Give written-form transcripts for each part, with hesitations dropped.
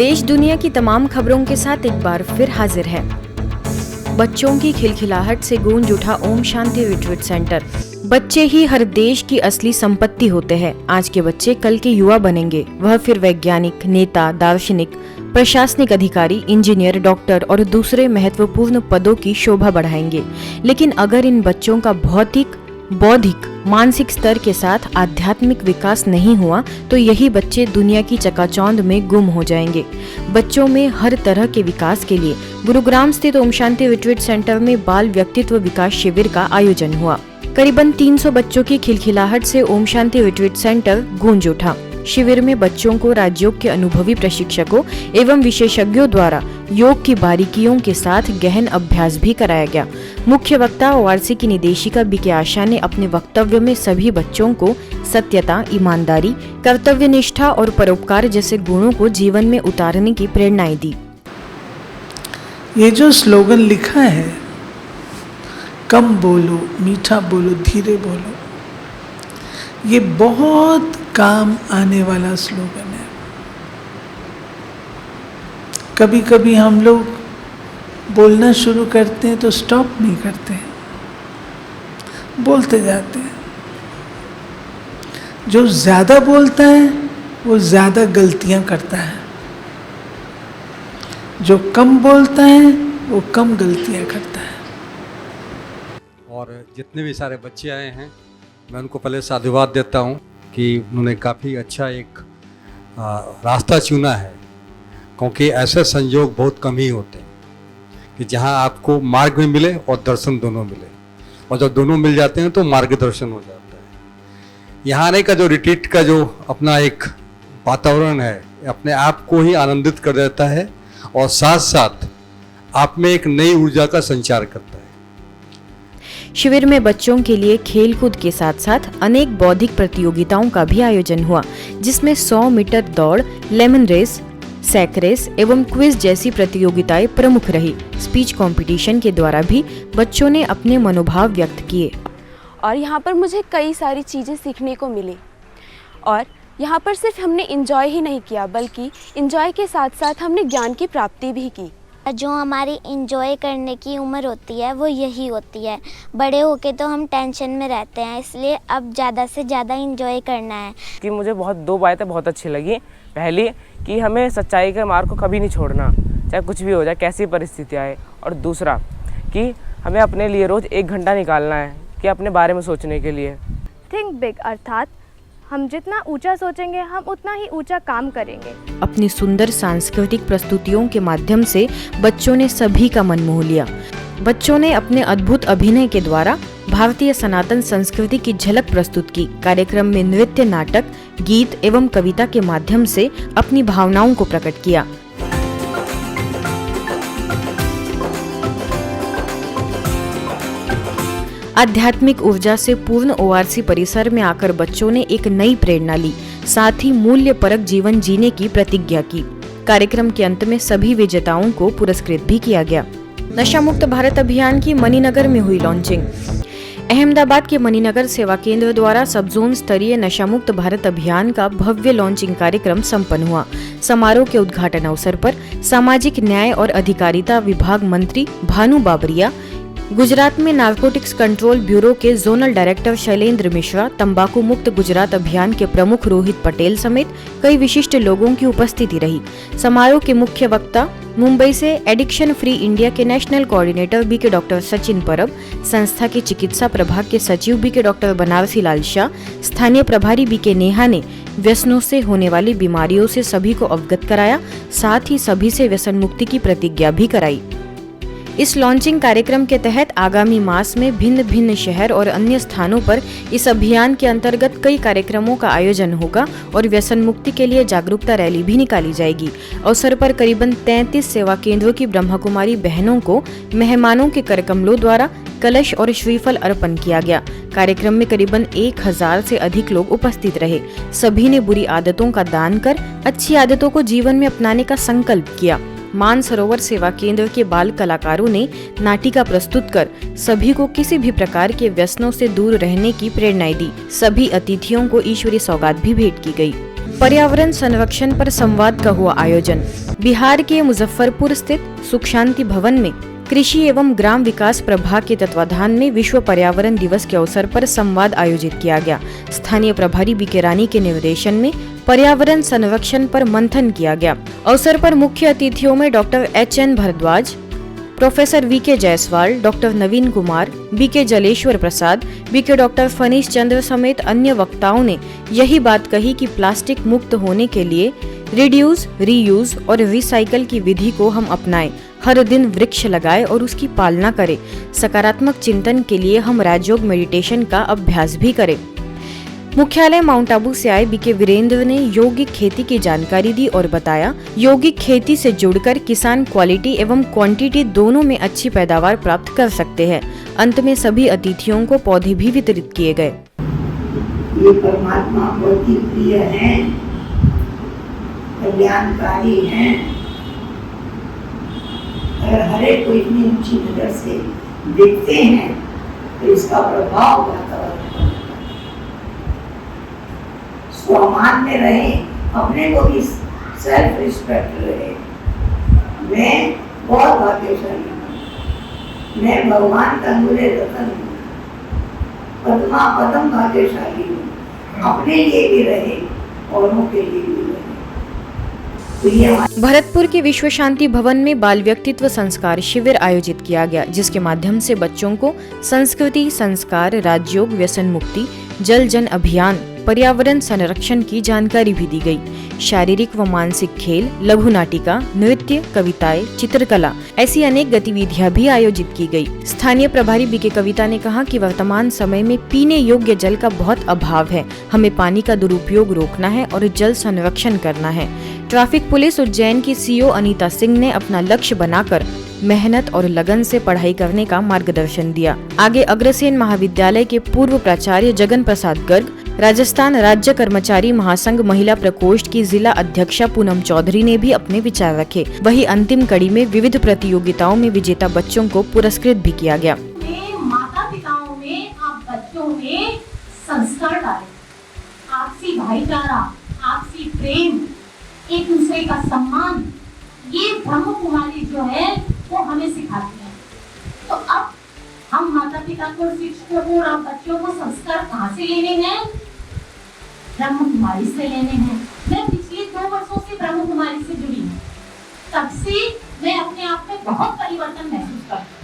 देश दुनिया की तमाम खबरों के साथ एक बार फिर हाजिर है। बच्चों की खिलखिलाहट से गूंज उठा ओम शांति रिट्रीट सेंटर। बच्चे ही हर देश की असली संपत्ति होते हैं। आज के बच्चे कल के युवा बनेंगे। वह फिर वैज्ञानिक, नेता, दार्शनिक, प्रशासनिक अधिकारी, इंजीनियर, डॉक्टर और दूसरे महत्वपूर्ण पदों की शोभा बढ़ाएंगे। लेकिन अगर इन बच्चों का भौतिक, बौद्धिक, मानसिक स्तर के साथ आध्यात्मिक विकास नहीं हुआ तो यही बच्चे दुनिया की चकाचौंध में गुम हो जाएंगे। बच्चों में हर तरह के विकास के लिए गुरुग्राम स्थित ओम शांति रिट्रीट सेंटर में बाल व्यक्तित्व विकास शिविर का आयोजन हुआ। करीबन 300 बच्चों की खिलखिलाहट से ओम शांति रिट्रीट सेंटर गूंज उठा। शिविर में बच्चों को राजयोग के अनुभवी प्रशिक्षकों एवं विशेषज्ञों द्वारा योग की बारीकियों के साथ गहन अभ्यास भी कराया गया। मुख्य वक्ता ओआरसी की निदेशिका बीके आशा ने अपने वक्तव्य में सभी बच्चों को सत्यता, ईमानदारी, कर्तव्यनिष्ठा और परोपकार जैसे गुणों को जीवन में उतारने की प्रेरणाएं दी। ये जो स्लोगन लिखा है, कम बोलो, मीठा बोलो, धीरे बोलो, ये बहुत काम आने वाला स्लोगन है। कभी कभी हम लोग बोलना शुरू करते हैं तो स्टॉप नहीं करते हैं, बोलते जाते हैं। जो ज़्यादा बोलता है वो ज़्यादा गलतियां करता है, जो कम बोलता है वो कम गलतियां करता है। और जितने भी सारे बच्चे आए हैं मैं उनको पहले साधुवाद देता हूँ कि उन्होंने काफ़ी अच्छा एक रास्ता चुना है, क्योंकि ऐसे संयोग बहुत कम ही होते हैं कि जहाँ आपको मार्ग में मिले और दर्शन दोनों मिले, और जब दोनों मिल जाते हैं तो मार्गदर्शन हो जाता है। यहाँ आने का जो रिट्रीट का जो अपना एक वातावरण है, अपने आप को ही आनंदित कर देता है और साथ साथ आप में एक नई ऊर्जा का संचार करता है। शिविर में बच्चों के लिए खेल कूद के साथ साथ अनेक बौद्धिक प्रतियोगिताओं का भी आयोजन हुआ, जिसमें 100 मीटर दौड़, लेमन रेस, सैक रेस एवं क्विज जैसी प्रतियोगिताएं प्रमुख रही। स्पीच कंपटीशन के द्वारा भी बच्चों ने अपने मनोभाव व्यक्त किए। और यहाँ पर मुझे कई सारी चीज़ें सीखने को मिली। और यहाँ पर सिर्फ हमने एंजॉय ही नहीं किया, बल्कि एंजॉय के साथ साथ हमने ज्ञान की प्राप्ति भी की। जो हमारी इंजॉय करने की उम्र होती है वो यही होती है। बड़े होके तो हम टेंशन में रहते हैं, इसलिए अब ज़्यादा से ज़्यादा इंजॉय करना है। कि मुझे दो बातें बहुत अच्छी लगी। पहली कि हमें सच्चाई के मार्ग को कभी नहीं छोड़ना, चाहे कुछ भी हो जाए, कैसी परिस्थिति आए। और दूसरा कि हमें अपने लिए रोज़ 1 घंटा निकालना है कि अपने बारे में सोचने के लिए। थिंक बिग, अर्थात हम जितना ऊंचा सोचेंगे हम उतना ही ऊंचा काम करेंगे। अपनी सुंदर सांस्कृतिक प्रस्तुतियों के माध्यम से बच्चों ने सभी का मन मोह लिया। बच्चों ने अपने अद्भुत अभिनय के द्वारा भारतीय सनातन संस्कृति की झलक प्रस्तुत की। कार्यक्रम में नृत्य, नाटक, गीत एवं कविता के माध्यम से अपनी भावनाओं को प्रकट किया। आध्यात्मिक ऊर्जा से पूर्ण ओआरसी परिसर में आकर बच्चों ने एक नई प्रेरणा ली, साथ ही मूल्य परक जीवन जीने की प्रतिज्ञा की। कार्यक्रम के अंत में सभी विजेताओं को पुरस्कृत भी किया गया। नशा मुक्त भारत अभियान की मणिनगर में हुई लॉन्चिंग। अहमदाबाद के मणिनगर सेवा केंद्र द्वारा सब जोन स्तरीय नशा मुक्त भारत अभियान का भव्य लॉन्चिंग कार्यक्रम संपन्न हुआ। समारोह के उद्घाटन अवसर पर सामाजिक न्याय और अधिकारिता विभाग मंत्री भानु बाबरिया, गुजरात में नारकोटिक्स कंट्रोल ब्यूरो के जोनल डायरेक्टर शैलेंद्र मिश्रा, तंबाकू मुक्त गुजरात अभियान के प्रमुख रोहित पटेल समेत कई विशिष्ट लोगों की उपस्थिति रही। समारोह के मुख्य वक्ता मुंबई से एडिक्शन फ्री इंडिया के national coordinator BK doctor Sachin Parab, संस्था के चिकित्सा प्रभाग के सचिव बीके डॉक्टर बनारसी लाल शाह, स्थानीय प्रभारी बीके नेहा ने व्यसनों से होने वाली बीमारियों से सभी को अवगत कराया, साथ ही सभी से व्यसन मुक्ति की प्रतिज्ञा भी कराई। इस लॉन्चिंग कार्यक्रम के तहत आगामी मास में भिन्न भिन्न शहर और अन्य स्थानों पर इस अभियान के अंतर्गत कई कार्यक्रमों का आयोजन होगा और व्यसन मुक्ति के लिए जागरूकता रैली भी निकाली जाएगी। अवसर पर करीबन 33 सेवा केंद्रों की ब्रह्मा कुमारी बहनों को मेहमानों के करकमलों द्वारा कलश और श्रीफल अर्पण किया गया। कार्यक्रम में करीबन 1000 से अधिक लोग उपस्थित रहे। सभी ने बुरी आदतों का दान कर अच्छी आदतों को जीवन में अपनाने का संकल्प किया। मानसरोवर सेवा केंद्र के बाल कलाकारों ने नाटिका प्रस्तुत कर सभी को किसी भी प्रकार के व्यसनों से दूर रहने की प्रेरणाएं दी। सभी अतिथियों को ईश्वरीय सौगात भी भेंट की गई। पर्यावरण संरक्षण पर संवाद का हुआ आयोजन। बिहार के मुजफ्फरपुर स्थित सुख शांति भवन में कृषि एवं ग्राम विकास प्रभाग के तत्वाधान में विश्व पर्यावरण दिवस के अवसर पर संवाद आयोजित किया गया। स्थानीय प्रभारी बीके रानी के निर्देशन में पर्यावरण संरक्षण पर मंथन किया गया। अवसर पर मुख्य अतिथियों में doctor HN Bhardwaj, professor VK Jaiswal, doctor Naveen Kumar, BK Jaleshwar Prasad, BK doctor Phanish Chandra समेत अन्य वक्ताओं ने यही बात कही कि प्लास्टिक मुक्त होने के लिए रिड्यूस, रीयूज और रिसाइकल की विधि को हम अपनाएं, हर दिन वृक्ष लगाएं और उसकी पालना करें। सकारात्मक चिंतन के लिए हम राजयोग मेडिटेशन का अभ्यास भी करें। मुख्यालय माउंट आबू से आए BK वीरेंद्र ने यौगिक खेती की जानकारी दी और बताया, यौगिक खेती से जुड़कर किसान क्वालिटी एवं क्वांटिटी दोनों में अच्छी पैदावार प्राप्त कर सकते हैं। अंत में सभी अतिथियों को पौधे भी वितरित किए गए। ये परमात्मा बहुत ही प्रिय है, कल्याणकारी है। अगर हरे को इतनी ऊंची नजर से देखते हैं तो इसका प्रभाव वातावरण पर स्वमान में रहे, अपने को भी सेल्फ रिस्पेक्ट रहे। मैं बहुत भाग्यशाली हूँ, मैं भगवान का नूरे रतन हूँ, पद्मा पदम भाग्यशाली हूँ। अपने लिए भी रहे, औरों के लिए भी रहे। भरतपुर के विश्व शांति भवन में बाल व्यक्तित्व संस्कार शिविर आयोजित किया गया, जिसके माध्यम से बच्चों को संस्कृति, संस्कार, राजयोग, व्यसन मुक्ति, जल जन अभियान, पर्यावरण संरक्षण की जानकारी भी दी गई। शारीरिक व मानसिक खेल, लघु नाटिका, नृत्य, कविताएं, चित्रकला ऐसी अनेक गतिविधियां भी आयोजित की गई। स्थानीय प्रभारी BK कविता ने कहा कि वर्तमान समय में पीने योग्य जल का बहुत अभाव है। हमें पानी का दुरुपयोग रोकना है और जल संरक्षण करना है। ट्रैफिक पुलिस उज्जैन की CO अनीता सिंह ने अपना लक्ष्य बनाकर मेहनत और लगन से पढ़ाई करने का मार्गदर्शन दिया। आगे अग्रसेन महाविद्यालय के पूर्व प्राचार्य जगन प्रसाद गर्ग, राजस्थान राज्य कर्मचारी महासंघ महिला प्रकोष्ठ की जिला अध्यक्षा पूनम चौधरी ने भी अपने विचार रखे। वही अंतिम कड़ी में विविध प्रतियोगिताओं में विजेता बच्चों को पुरस्कृत भी किया गया। माता पिताओं में, आप बच्चों में संस्कार डालें, आपसी भाईचारा, आपसी प्रेम, एक दूसरे का सम्मान, ये ब्रह्म कुमारी जो है वो हमें सिखाती है। तो अब हम माता पिता को, शिक्षकों को और बच्चों को संस्कार कहाँ से लेने हैं? ब्रह्म कुमारी से लेने हैं। मैं पिछले 2 वर्षों से ब्रह्म कुमारी से जुड़ी हूँ। तब से मैं अपने आप में बहुत परिवर्तन महसूस करती हूँ,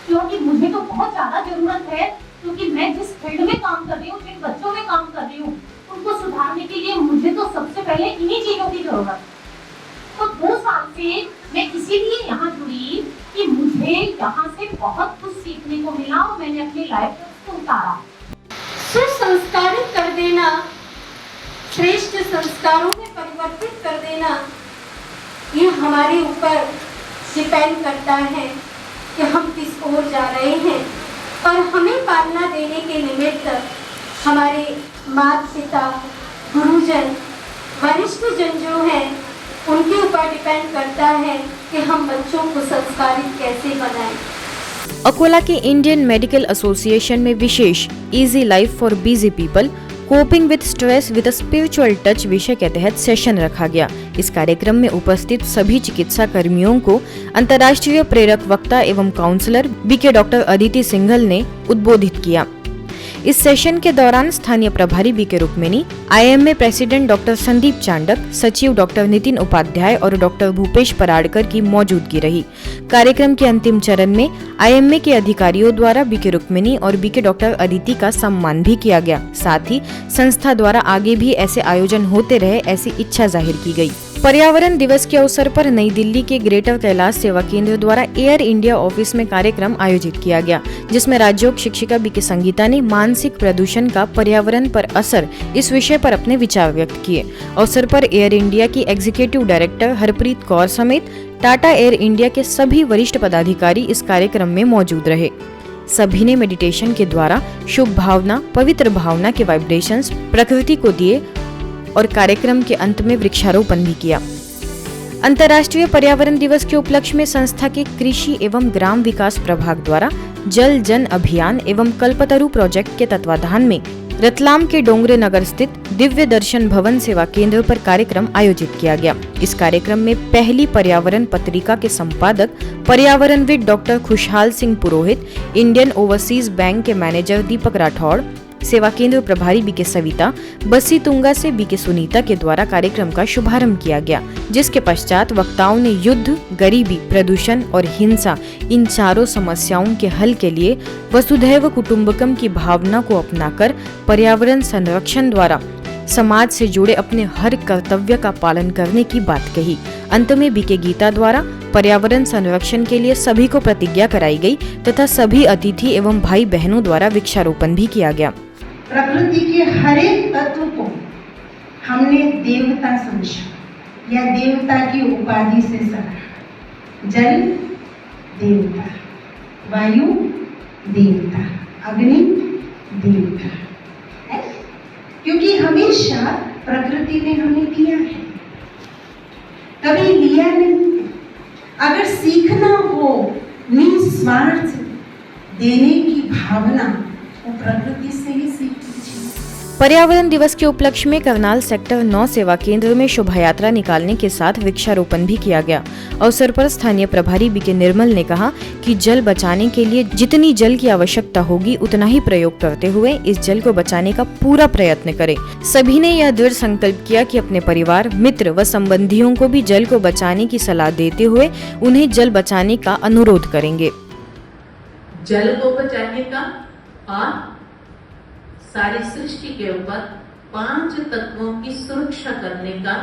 क्योंकि मुझे तो बहुत ज्यादा जरूरत है, क्योंकि मैं जिस फील्ड में काम कर रही हूँ, जिन बच्चों में काम कर रही हूँ, उनको सुधारने के लिए मुझे तो सबसे पहले इन्हीं चीजों की जरूरत है। तो 2 साल से मैं इसीलिए यहाँ जुड़ी कि मुझे यहाँ से बहुत कुछ सीखने को मिला और मैंने अपनी लाइफ को उतारा। सुसंस्कारित कर देना, श्रेष्ठ संस्कारों में परिवर्तित कर देना, ये हमारे ऊपर डिपेंड करता है कि हम किस ओर जा रहे हैं। और हमें पालना देने के निमित्त हमारे माता पिता, गुरुजन, वरिष्ठ जन जो हैं, उनके ऊपर डिपेंड करता है कि हम बच्चों को संस्कारित कैसे बनाएं। अकोला के इंडियन मेडिकल एसोसिएशन में विशेष easy life for busy people, coping with stress with a spiritual touch विषय के तहत सेशन रखा गया। इस कार्यक्रम में उपस्थित सभी चिकित्सा कर्मियों को अंतर्राष्ट्रीय प्रेरक वक्ता एवं counsellor BK doctor Aditi Singhal ने उद्बोधित किया। इस सेशन के दौरान स्थानीय प्रभारी BK Rukmini, IMA president doctor Sandeep Chandak, सचिव डॉक्टर नितिन उपाध्याय और डॉक्टर भूपेश पराड़कर की मौजूदगी रही। कार्यक्रम के अंतिम चरण में IMA के अधिकारियों द्वारा BK रुक्मिणी और BK डॉक्टर अदिति का सम्मान भी किया गया। साथ ही संस्था द्वारा आगे भी ऐसे आयोजन होते रहे, ऐसी इच्छा जाहिर की गई। पर्यावरण दिवस के अवसर पर नई दिल्ली के ग्रेटर कैलाश सेवा केंद्र द्वारा एयर इंडिया ऑफिस में कार्यक्रम आयोजित किया गया, जिसमें राज्योग शिक्षिका BK संगीता ने मानसिक प्रदूषण का पर्यावरण पर असर इस विषय पर अपने विचार व्यक्त किए। अवसर पर एयर इंडिया की एग्जीक्यूटिव डायरेक्टर हरप्रीत कौर समेत टाटा एयर इंडिया के सभी वरिष्ठ पदाधिकारी इस कार्यक्रम में मौजूद रहे। सभी ने मेडिटेशन के द्वारा शुभ भावना, पवित्र भावना के वाइब्रेशंस प्रकृति को दिए और कार्यक्रम के अंत में वृक्षारोपण भी किया। अंतर्राष्ट्रीय पर्यावरण दिवस के उपलक्ष्य में संस्था के कृषि एवं ग्राम विकास प्रभाग द्वारा जल जन अभियान एवं कल्पतरु प्रोजेक्ट के तत्वाधान में रतलाम के डोंगरे नगर स्थित दिव्य दर्शन भवन सेवा केंद्र पर कार्यक्रम आयोजित किया गया। इस कार्यक्रम में पहली पर्यावरण पत्रिका के संपादक पर्यावरणविद डॉक्टर खुशहाल सिंह पुरोहित, इंडियन ओवरसीज बैंक के मैनेजर दीपक राठौड़, सेवा केंद्र प्रभारी बीके सविता, बस्सी तुंगा से बीके सुनीता के द्वारा कार्यक्रम का शुभारंभ किया गया, जिसके पश्चात वक्ताओं ने युद्ध, गरीबी, प्रदूषण और हिंसा इन चारों समस्याओं के हल के लिए वसुधैव कुटुंबकम की भावना को अपनाकर पर्यावरण संरक्षण द्वारा समाज से जुड़े अपने हर कर्तव्य का पालन करने की बात कही। अंत में बीके गीता द्वारा पर्यावरण संरक्षण के लिए सभी को प्रतिज्ञा कराई गई तथा सभी अतिथि एवं भाई बहनों द्वारा वृक्षारोपण भी किया गया। प्रकृति के हर एक तत्व को हमने देवता समझा या देवता की उपाधि से सराहा। जल देवता, वायु देवता, अग्नि देवता है, क्योंकि हमेशा प्रकृति ने हमें दिया है, कभी लिया नहीं। अगर सीखना हो निस्वार्थ देने की भावना, वो प्रकृति से ही सीखनी चाहिए। पर्यावरण दिवस के उपलक्ष्य में करनाल सेक्टर 9 सेवा केंद्र में शोभा यात्रा निकालने के साथ वृक्षारोपण भी किया गया। अवसर पर स्थानीय प्रभारी बीके निर्मल ने कहा कि जल बचाने के लिए जितनी जल की आवश्यकता होगी उतना ही प्रयोग करते हुए इस जल को बचाने का पूरा प्रयत्न करें। सभी ने यह दृढ़ संकल्प किया कि अपने परिवार, मित्र व संबंधियों को भी जल को बचाने की सलाह देते हुए उन्हें जल बचाने का अनुरोध करेंगे। जल को बचाने का और सारी सृष्टि के ऊपर 5 तत्वों की सुरक्षा करने का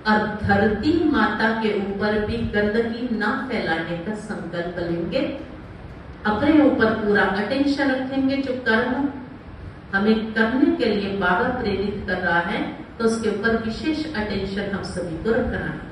और धरती माता के ऊपर भी गंदगी न फैलाने का संकल्प लेंगे। अपने ऊपर पूरा अटेंशन रखेंगे। जो कर्म हमें करने के लिए बाबा प्रेरित कर रहा है तो उसके ऊपर विशेष अटेंशन हम सभी को रखना है।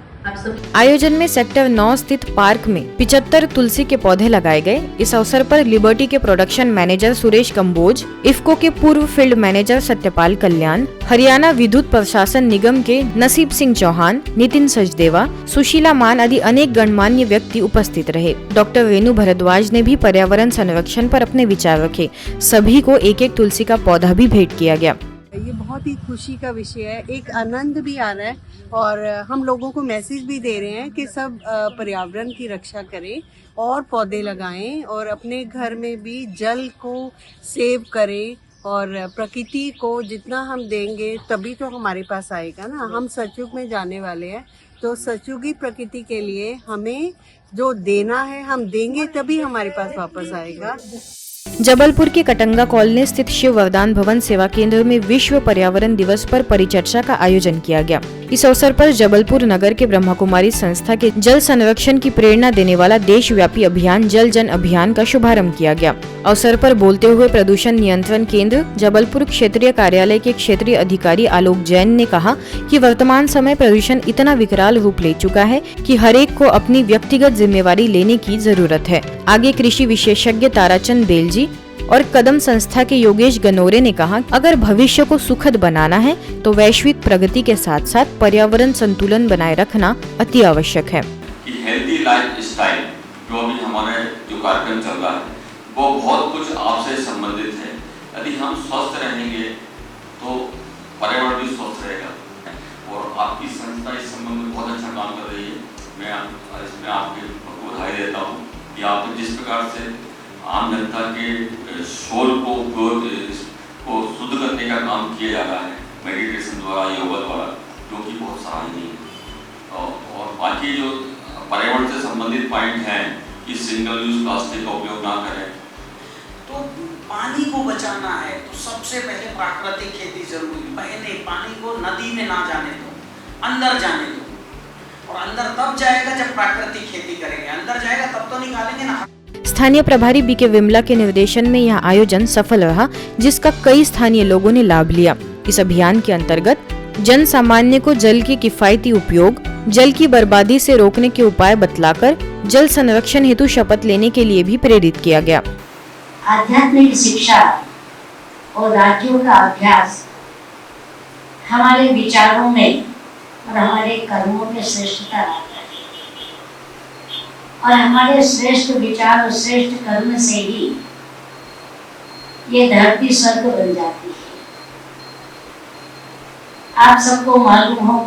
आयोजन में सेक्टर 9 स्थित पार्क में 75 तुलसी के पौधे लगाए गए। इस अवसर पर लिबर्टी के प्रोडक्शन मैनेजर सुरेश कंबोज, इफ्को के पूर्व फील्ड मैनेजर सत्यपाल कल्याण, हरियाणा विद्युत प्रशासन निगम के नसीब सिंह चौहान, नितिन सचदेवा, सुशीला मान आदि अनेक गणमान्य व्यक्ति उपस्थित रहे। डॉक्टर रेणु भारद्वाज ने भी पर्यावरण संरक्षण पर अपने विचार रखे। सभी को एक एक तुलसी का पौधा भी भेंट किया गया। ये बहुत ही खुशी का विषय है, एक आनंद भी आ रहा है और हम लोगों को मैसेज भी दे रहे हैं कि सब पर्यावरण की रक्षा करें और पौधे लगाएं और अपने घर में भी जल को सेव करें और प्रकृति को जितना हम देंगे तभी तो हमारे पास आएगा ना। हम सतयुग में जाने वाले हैं तो सतयुगी प्रकृति के लिए हमें जो देना है हम देंगे तभी हमारे पास वापस आएगा। जबलपुर के कटंगा कॉलोनी स्थित शिव वरदान भवन सेवा केंद्र में विश्व पर्यावरण दिवस पर परिचर्चा का आयोजन किया गया। इस अवसर पर जबलपुर नगर के ब्रह्मा कुमारी संस्था के जल संरक्षण की प्रेरणा देने वाला देशव्यापी अभियान जल जन अभियान का शुभारंभ किया गया। अवसर पर बोलते हुए प्रदूषण नियंत्रण केंद्र जबलपुर क्षेत्रीय कार्यालय के क्षेत्रीय अधिकारी आलोक जैन ने कहा कि वर्तमान समय प्रदूषण इतना विकराल रूप ले चुका है कि हर एक को अपनी व्यक्तिगत जिम्मेवारी लेने की जरूरत है। आगे कृषि विशेषज्ञ ताराचंद बेलजी और कदम संस्था के योगेश गनोरे ने कहा, अगर भविष्य को सुखद बनाना है तो वैश्विक प्रगति के साथ साथ पर्यावरण संतुलन बनाए रखना अति आवश्यक है। कि हेल्दी लाइफस्टाइल जो अभी हमारे जो कार्यक्रम चल रहा है वो बहुत कुछ आपसे संबंधित है। यदि हम स्वस्थ रहेंगे तो पर्यावरण भी स्वस्थ रहेगा और आपकी संस्था इस संबंध में बहुत अच्छा काम कर रही है। मैं इसमें आपके बधाई देता हूँ कि आप जिस प्रकार से आम जनता के शोर को शुद्ध करने का काम किया जा रहा है मेडिटेशन द्वारा, योगा द्वारा, जो कि बहुत सराहनीय है। और बाकी जो पर्यावरण से संबंधित पॉइंट हैं कि सिंगल यूज प्लास्टिक का उपयोग ना करें, तो पानी को बचाना है तो सबसे पहले प्राकृतिक खेती जरूरी। पहले पानी को नदी में ना जाने दो, अंदर जाने दो और अंदर तब जाएगा जब प्राकृतिक खेती करेंगे। अंदर जाएगा तब तो निकालेंगे ना। स्थानीय प्रभारी बीके विमला के निर्देशन में यह आयोजन सफल रहा, जिसका कई स्थानीय लोगों ने लाभ लिया। इस अभियान के अंतर्गत जन सामान्य को जल के किफायती उपयोग, जल की बर्बादी से रोकने के उपाय बतलाकर जल संरक्षण हेतु शपथ लेने के लिए भी प्रेरित किया गया। आध्यात्मिक शिक्षा और राज्यों का अभ्यास हमारे विचारों में और हमारे कर्मों में श्रेष्ठता लाता है और हमारे श्रेष्ठ विचार और श्रेष्ठ कर्म से ही ये धरती स्वर्ग बन जाती है। आप सबको मालूम हो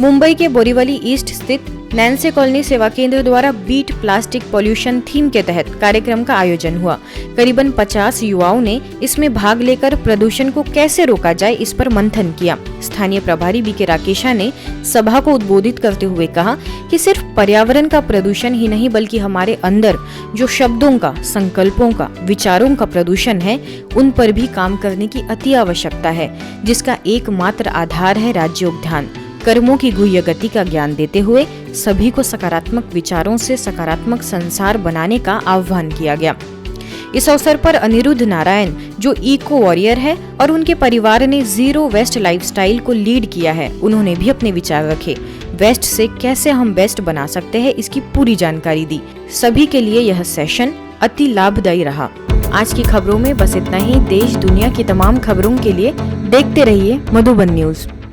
मुंबई के बोरीवली ईस्ट स्थित नैन्से कॉलोनी सेवा केंद्र द्वारा बीट प्लास्टिक पॉल्यूशन थीम के तहत कार्यक्रम का आयोजन हुआ। करीबन 50 युवाओं ने इसमें भाग लेकर प्रदूषण को कैसे रोका जाए इस पर मंथन किया। स्थानीय प्रभारी बीके राकेशा ने सभा को उद्बोधित करते हुए कहा कि सिर्फ पर्यावरण का प्रदूषण ही नहीं बल्कि हमारे अंदर जो शब्दों का, संकल्पों का, विचारों का प्रदूषण है उन पर भी काम करने की अति आवश्यकता है, जिसका एकमात्र आधार है राज्योद्यान। कर्मों की गुह्य गति का ज्ञान देते हुए सभी को सकारात्मक विचारों से सकारात्मक संसार बनाने का आह्वान किया गया। इस अवसर पर अनिरुद्ध नारायण जो इको वॉरियर है और उनके परिवार ने जीरो वेस्ट लाइफस्टाइल को लीड किया है, उन्होंने भी अपने विचार रखे। वेस्ट से कैसे हम बेस्ट बना सकते हैं इसकी पूरी जानकारी दी। सभी के लिए यह सेशन अति लाभदायी रहा। आज की खबरों में बस इतना ही। देश दुनिया की तमाम खबरों के लिए देखते रहिए मधुबन न्यूज।